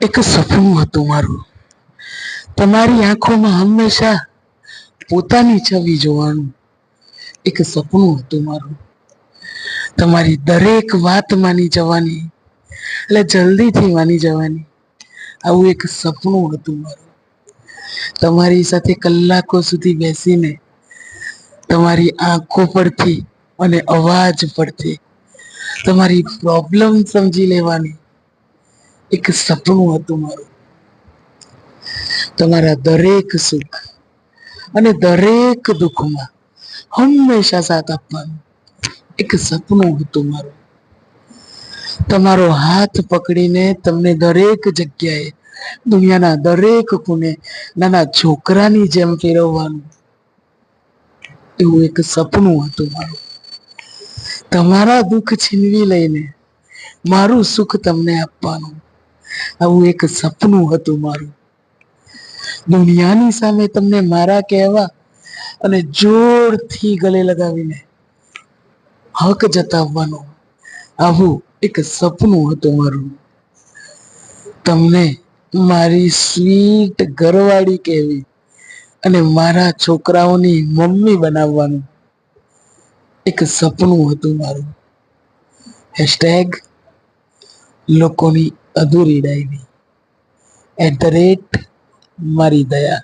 એક સપનું હતું મારું, તમારી આંખોમાં હંમેશા પોતાની છબી જોવાનું. એક સપનું હતું મારું, તમારી દરેક વાત માની જવાની, એટલે જલ્દીથી માની જવાની. આવું એક સપનું હતું મારું. તમારી સાથે કલાકો સુધી બેસીને તમારી આંખો પરથી અને અવાજ પરથી તમારી પ્રોબ્લેમ સમજી લેવાની એક સપનું હતું મારું. તમારા દરેક સુખ અને દરેક દુઃખમાં હંમેશા સાથ આપવાનું એક સપનું હતું મારું. તમારો હાથ પકડીને તમને દરેક જગ્યાએ, દુનિયાના દરેક ખૂણે નાના છોકરાની જેમ ફેરવવાનું એવું એક સપનું હતું મારું. તમારા દુઃખ છીનવી લઈને મારું સુખ તમને આપવાનું આવું એક સપનું હતું મારું. દુનિયાની સામે તમને મારા કહેવા અને જોરથી ગલે લગાવીને હક જતાવવાનો આવું એક સપનું હતું મારું. તમને મારી સ્વીટ ઘરવાળી કહેવી અને મારા છોકરાઓની મમ્મી બનાવવાનું એક સપનું હતું મારું. હેશટેગ લોકોની અધૂરી ડાયરી @ મારી દયા.